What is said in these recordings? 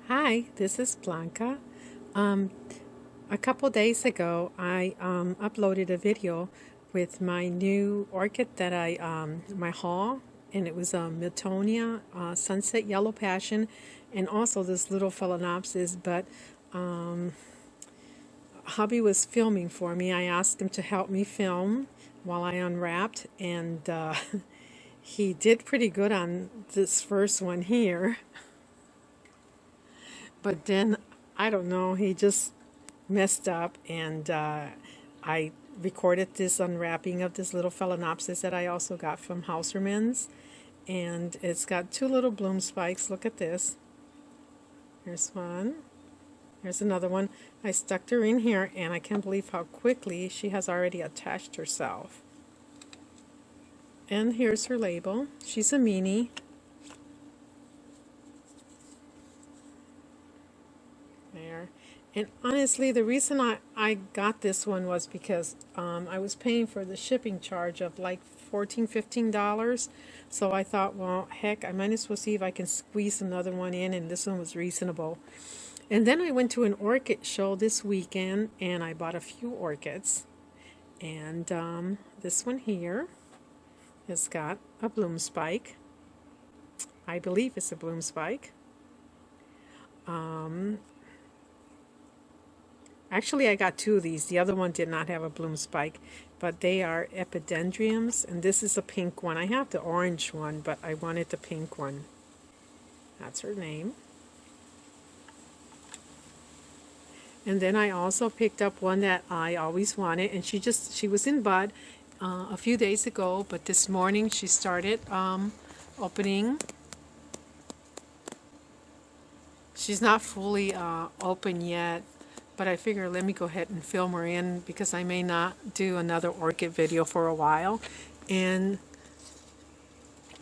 Hi, this is Blanca. Um, a couple days ago, I uploaded a video with my new orchid that my haul, and it was a Miltonia Sunset Yellow Passion, and also this little Phalaenopsis. But hubby was filming for me. I asked him to help me film while I unwrapped, and he did pretty good on this first one here. But then, I don't know, he just messed up, and I recorded this unwrapping of this little Phalaenopsis that I also got from Haussermann's. And it's got two little bloom spikes. Look at this. Here's one. Here's another one. I stuck her in here, and I can't believe how quickly she has already attached herself. And here's her label. She's a meanie. There. And honestly, the reason I got this one was because I was paying for the shipping charge of like $14–15. So I thought, well, heck, I might as well see if I can squeeze another one in, and this one was reasonable. And then I went to an orchid show this weekend, and I bought a few orchids. And this one here has got a bloom spike. I believe it's a bloom spike. Actually, I got two of these. The other one did not have a bloom spike, but they are epidendriums, and this is a pink one. I have the orange one, but I wanted the pink one. That's her name. And then I also picked up one that I always wanted, and she was in bud a few days ago, but this morning she started opening. She's not fully open yet, but I figure let me go ahead and film her in because I may not do another orchid video for a while. And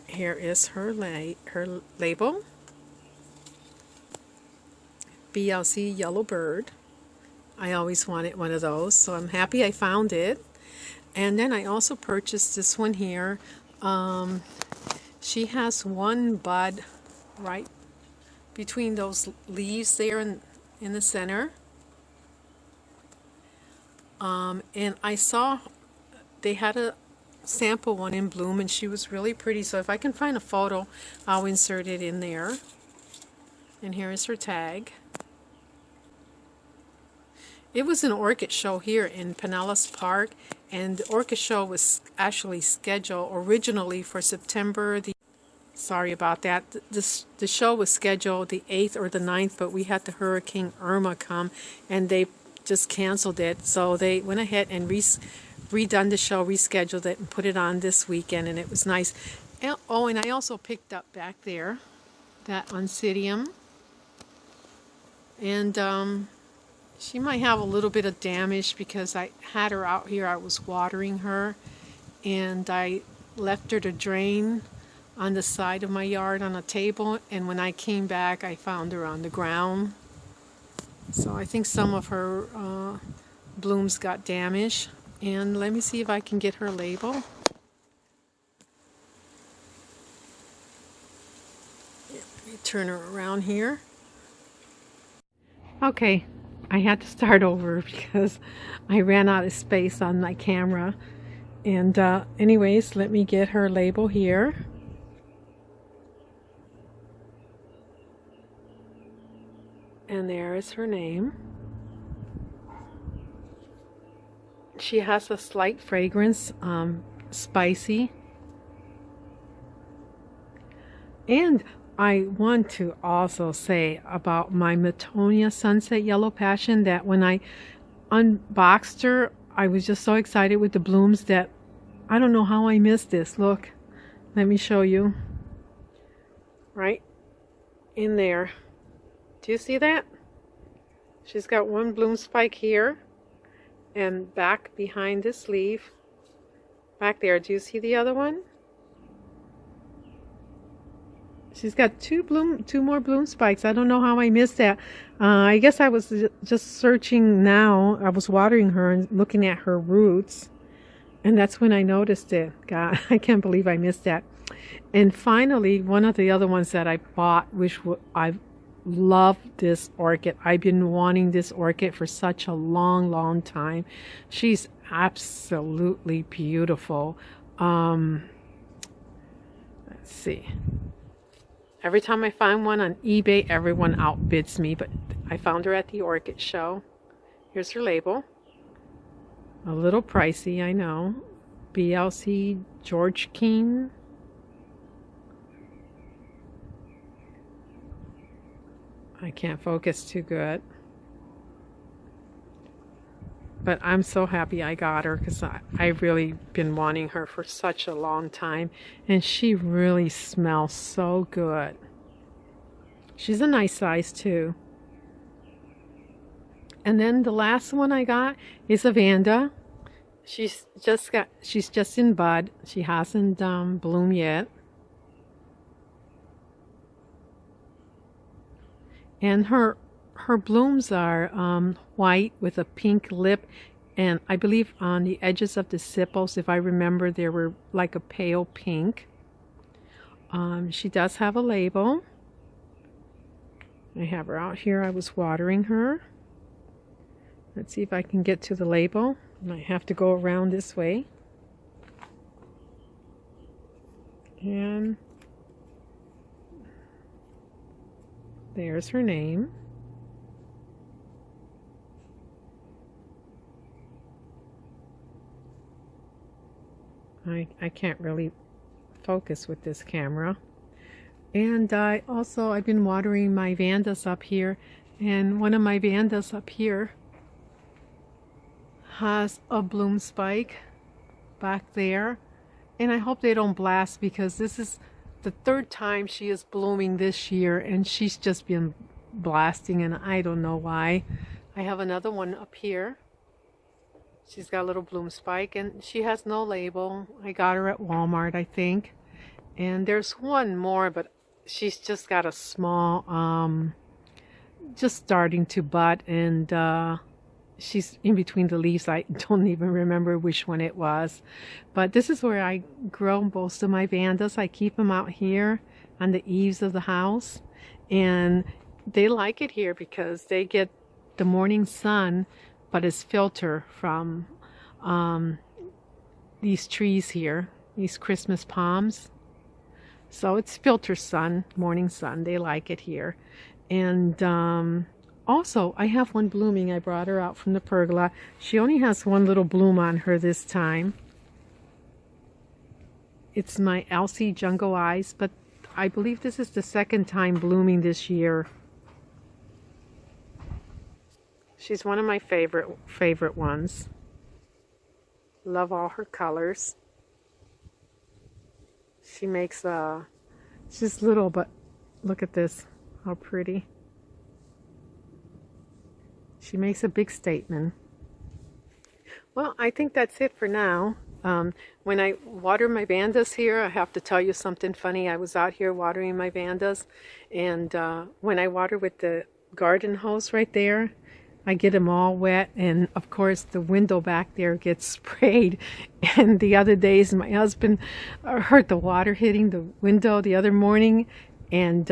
here is her label. Blc Yellow Bird. I always wanted one of those, so I'm happy I found it. And then I also purchased this one here. She has one bud right between those leaves there in the center. And I saw they had a sample one in bloom, and she was really pretty. So if I can find a photo, I'll insert it in there. And here is her tag. It was an orchid show here in Pinellas Park, and the orchid show was actually scheduled originally for September the Sorry about that. The show was scheduled the 8th or the 9th, but we had the Hurricane Irma come, and they just canceled it. So they went ahead and redone the show, rescheduled it, and put it on this weekend, and it was nice. And, oh, and I also picked up back there that Oncidium. And she might have a little bit of damage because I had her out here. I was watering her, and I left her to drain on the side of my yard on a table, and when I came back I found her on the ground. So I think some of her blooms got damaged. And let me see if I can get her label. Let me turn her around here. Okay, I had to start over because I ran out of space on my camera. And anyways, let me get her label here. And there is her name. She has a slight fragrance, spicy. And I want to also say about my Miltonia Sunset Yellow Passion that when I unboxed her, I was just so excited with the blooms that I don't know how I missed this. Look, let me show you. Right in there. Do you see that? She's got one bloom spike here, and back behind this leaf. Back there, do you see the other one? She's got two more bloom spikes. I don't know how I missed that. I guess I was just searching now. I was watering her and looking at her roots, and that's when I noticed it. God, I can't believe I missed that. And finally, one of the other ones that I bought, which I love this orchid. I've been wanting this orchid for such a long time. She's absolutely beautiful. Let's see. Every time I find one on eBay, everyone outbids me, but I found her at the orchid show. Here's her label. A little pricey, I know. Blc George King. I can't focus too good. But I'm so happy I got her because I've really been wanting her for such a long time. And she really smells so good. She's a nice size too. And then the last one I got is a Vanda. She's just in bud. She hasn't bloomed yet. And her blooms are white with a pink lip, and I believe on the edges of the sepals, if I remember, they were like a pale pink. She does have a label. I have her out here. I was watering her. Let's see if I can get to the label. I might have to go around this way. And there's her name. I can't really focus with this camera. And I've been watering my Vandas up here, and one of my Vandas up here has a bloom spike back there, and I hope they don't blast because this is the third time she is blooming this year, and she's just been blasting, and I don't know why. I have another one up here. She's got a little bloom spike, and she has no label. I got her at Walmart, I think. And there's one more, but she's just got a small, just starting to bud, and she's in between the leaves. I don't even remember which one it was. But this is where I grow most of my Vandas. I keep them out here on the eaves of the house, and they like it here because they get the morning sun, but it's filtered from these trees here, these Christmas palms. So it's filter sun, morning sun. They like it here. And also, I have one blooming. I brought her out from the pergola. She only has one little bloom on her this time. It's my Elsie Jungle Eyes, but I believe this is the second time blooming this year. She's one of my favorite ones. Love all her colors. She makes she's little, but look at this, how pretty. She makes a big statement. Well, I think that's it for now. When I water my Vandas here, I have to tell you something funny. I was out here watering my Vandas, and when I water with the garden hose right there, I get them all wet, and of course the window back there gets sprayed. And the other days my husband heard the water hitting the window the other morning, and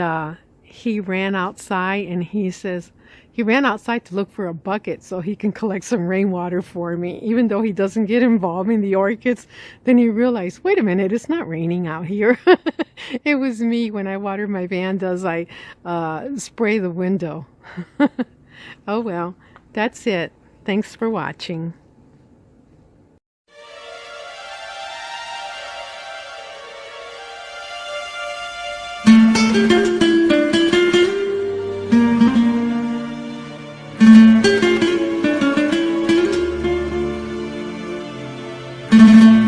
he ran outside, and he says he ran outside to look for a bucket so he can collect some rainwater for me, even though he doesn't get involved in the orchids. Then he realized, wait a minute, it's not raining out here. It was me. When I water my Vandas, I spray the window. Oh well, that's it. Thanks for watching. Thank you.